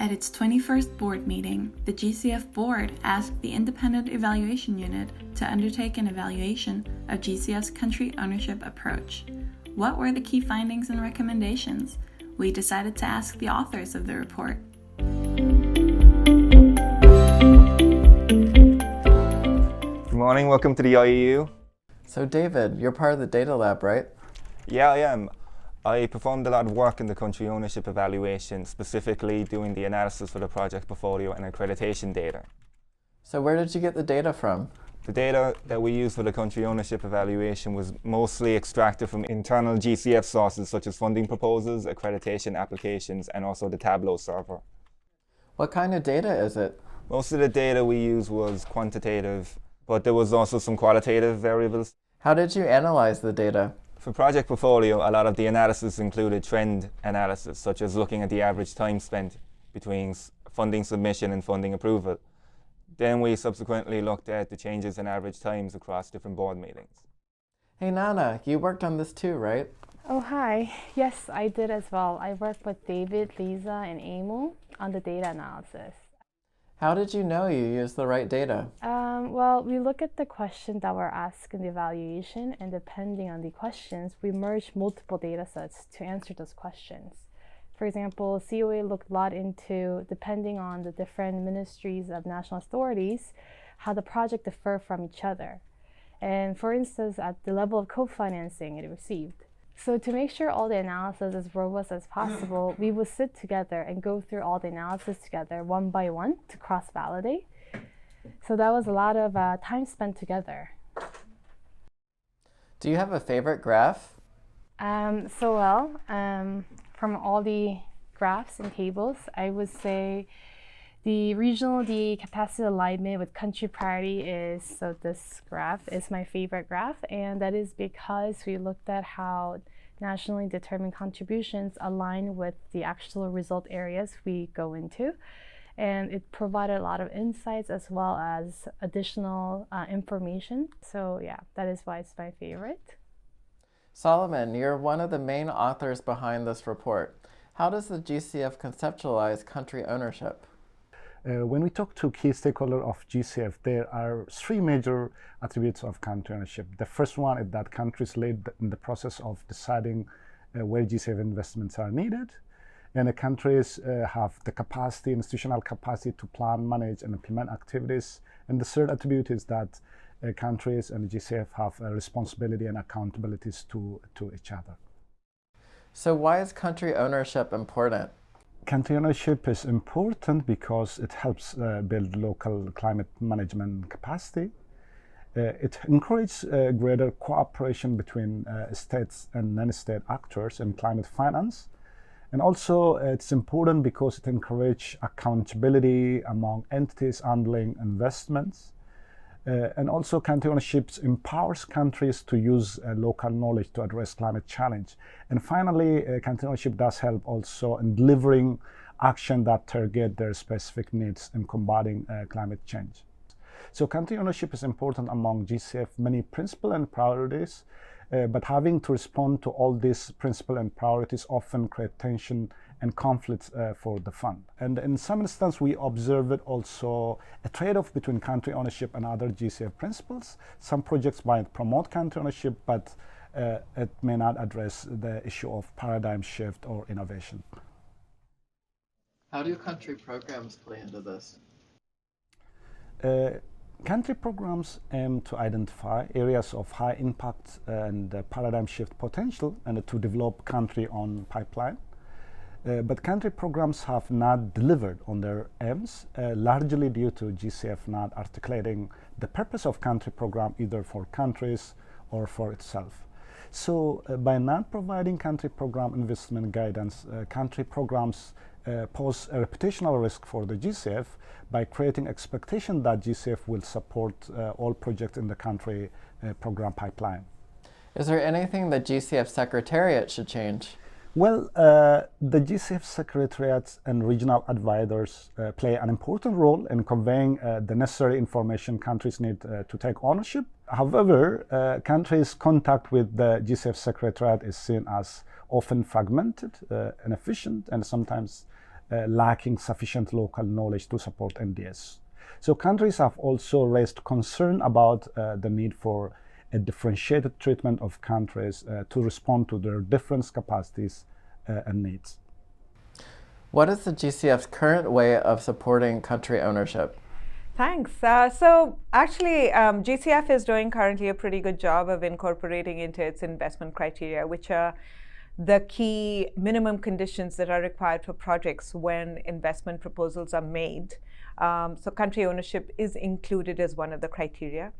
At its 21st board meeting, the GCF board asked the Independent Evaluation Unit to undertake an evaluation of GCF's country ownership approach. What were the key findings and recommendations? We decided to ask the authors of the report. Good morning, welcome to the IEU. So David, you're part of the data lab, right? Yeah, I am. I performed a lot of work in the country ownership evaluation, specifically doing the analysis for the project portfolio and accreditation data. So where did you get the data from? The data that we used for the country ownership evaluation was mostly extracted from internal GCF sources such as funding proposals, accreditation applications, and also the Tableau server. What kind of data is it? Most of the data we used was quantitative, but there was also some qualitative variables. How did you analyze the data? For project portfolio, a lot of the analysis included trend analysis, such as looking at the average time spent between funding submission and funding approval. Then we subsequently looked at the changes in average times across different board meetings. Hey Nana, you worked on this too, right? Oh, hi. Yes, I did as well. I worked with David, Lisa, and Emil on the data analysis. How did you know you used the right data? Well, we look at the questions that were asked in the evaluation, and depending on the questions, we merge multiple data sets to answer those questions. For example, COA looked a lot into, depending on the different ministries of national authorities, how the project differ from each other. And for instance, at the level of co-financing it received. So to make sure all the analysis is robust as possible, we would sit together and go through all the analysis together one by one to cross-validate. So that was a lot of time spent together. Do you have a favorite graph? From all the graphs and tables, I would say the regional capacity alignment with country priority is, so this graph is my favorite graph, and that is because we looked at how nationally determined contributions align with the actual result areas we go into. And it provided a lot of insights as well as additional information. So yeah, that is why it's my favorite. Solomon, you're one of the main authors behind this report. How does the GCF conceptualize country ownership? When we talk to key stakeholders of GCF, there are three major attributes of country ownership. The first one is that countries lead in the process of deciding where GCF investments are needed. And the countries have the capacity, institutional capacity to plan, manage, and implement activities. And the third attribute is that countries and GCF have a responsibility and accountabilities to each other. So why is country ownership important? Country ownership is important because it helps build local climate management capacity. It encourages greater cooperation between states and non-state actors in climate finance. And also it's important because it encourages accountability among entities handling investments. And also country ownership empowers countries to use local knowledge to address climate challenge. And finally, country ownership does help also in delivering action that target their specific needs in combating climate change. So country ownership is important among GCF many principles and priorities, but having to respond to all these principles and priorities often create tension and conflicts for the fund. And in some instances, we observed also a trade-off between country ownership and other GCF principles. Some projects might promote country ownership, but it may not address the issue of paradigm shift or innovation. How do country programs play into this? Country programs aim to identify areas of high impact and paradigm shift potential and to develop country-owned pipeline. But country programs have not delivered on their aims, largely due to GCF not articulating the purpose of country program either for countries or for itself. So by not providing country program investment guidance, country programs pose a reputational risk for the GCF by creating expectation that GCF will support all projects in the country program pipeline. Is there anything the GCF Secretariat should change? Well, the GCF Secretariats and regional advisors play an important role in conveying the necessary information countries need to take ownership. However, countries' contact with the GCF Secretariat is seen as often fragmented, inefficient, and sometimes lacking sufficient local knowledge to support NDS. So countries have also raised concern about the need for a differentiated treatment of countries to respond to their different capacities and needs. What is the GCF's current way of supporting country ownership? Thanks. So actually, GCF is doing currently a pretty good job of incorporating into its investment criteria, which are the key minimum conditions that are required for projects when investment proposals are made. So country ownership is included as one of the criteria.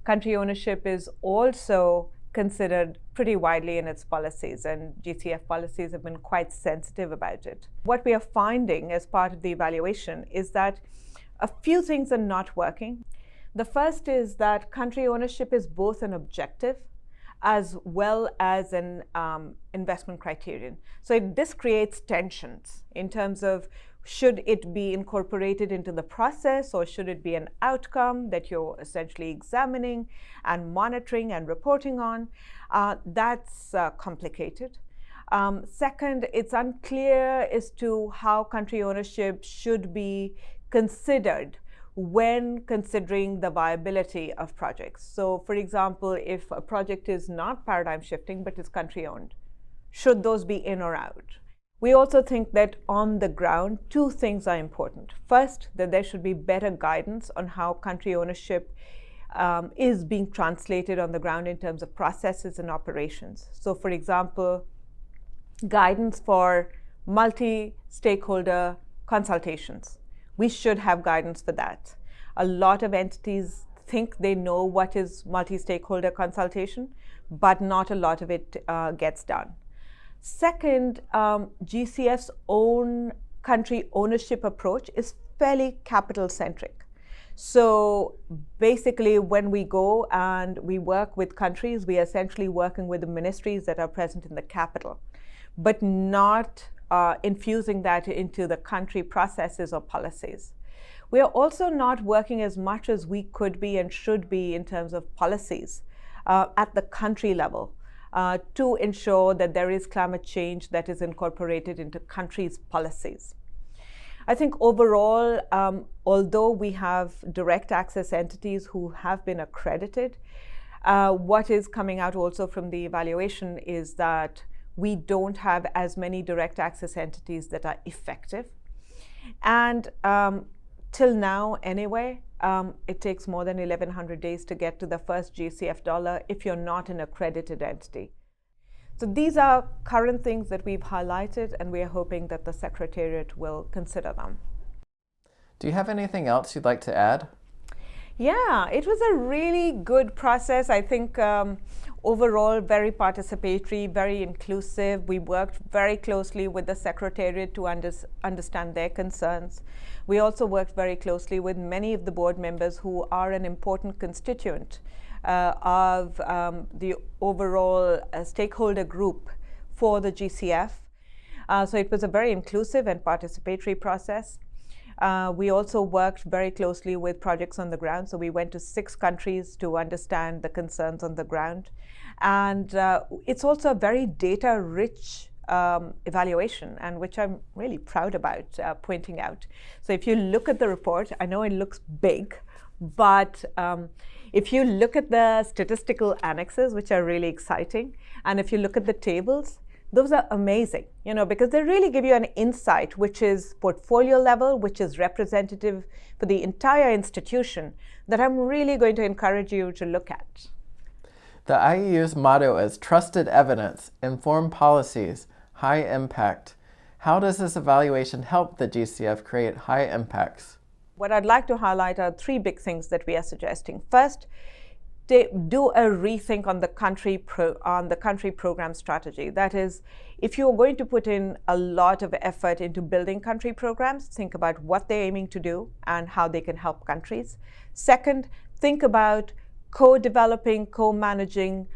Country ownership is also considered pretty widely in its policies, and GCF policies have been quite sensitive about it. What we are finding as part of the evaluation is that a few things are not working. The first is that country ownership is both an objective as well as an investment criterion. So this creates tensions in terms of should it be incorporated into the process, or should it be an outcome that you're essentially examining and monitoring and reporting on? That's complicated. Second, it's unclear as to how country ownership should be considered when considering the viability of projects. So for example, if a project is not paradigm shifting but is country owned, should those be in or out? We also think that on the ground, two things are important. First, that there should be better guidance on how country ownership is being translated on the ground in terms of processes and operations. So for example, guidance for multi-stakeholder consultations. We should have guidance for that. A lot of entities think they know what is multi-stakeholder consultation, but not a lot of it gets done. Second, GCF's own country ownership approach is fairly capital-centric. So basically, when we go and we work with countries, we are essentially working with the ministries that are present in the capital, but not infusing that into the country processes or policies. We are also not working as much as we could be and should be in terms of policies at the country level to ensure that there is climate change that is incorporated into countries' policies. I think overall, although we have direct access entities who have been accredited, what is coming out also from the evaluation is that we don't have as many direct access entities that are effective. And till now, anyway, it takes more than 1,100 days to get to the first GCF dollar if you're not an accredited entity. So these are current things that we've highlighted, and we are hoping that the Secretariat will consider them. Do you have anything else you'd like to add? Yeah, it was a really good process. I think overall very participatory, very inclusive. We worked very closely with the Secretariat to understand their concerns. We also worked very closely with many of the board members who are an important constituent of the overall stakeholder group for the GCF. So it was a very inclusive and participatory process. We also worked very closely with projects on the ground. So we went to 6 countries to understand the concerns on the ground. And it's also a very data-rich evaluation, and which I'm really proud about pointing out. So if you look at the report, I know it looks big, but if you look at the statistical annexes, which are really exciting, and if you look at the tables, those are amazing, because they really give you an insight, which is portfolio level, which is representative for the entire institution, that I'm really going to encourage you to look at. The IEU's motto is trusted evidence, informed policies, high impact. How does this evaluation help the GCF create high impacts? What I'd like to highlight are 3 big things that we are suggesting. First, do a rethink on the country program strategy. That is, if you're going to put in a lot of effort into building country programs, think about what they're aiming to do and how they can help countries. Second, think about co-developing, co-managing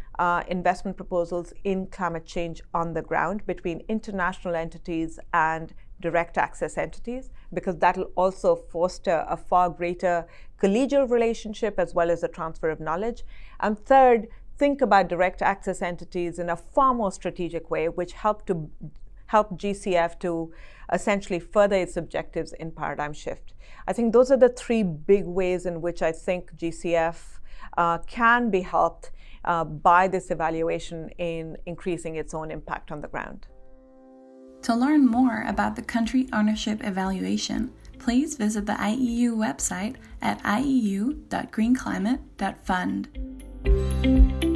investment proposals in climate change on the ground between international entities and direct access entities, because that will also foster a far greater collegial relationship as well as a transfer of knowledge. And third, think about direct access entities in a far more strategic way, which help GCF to essentially further its objectives in paradigm shift. I think those are the three big ways in which I think GCF can be helped by this evaluation in increasing its own impact on the ground. To learn more about the country ownership evaluation, please visit the IEU website at ieu.greenclimate.fund.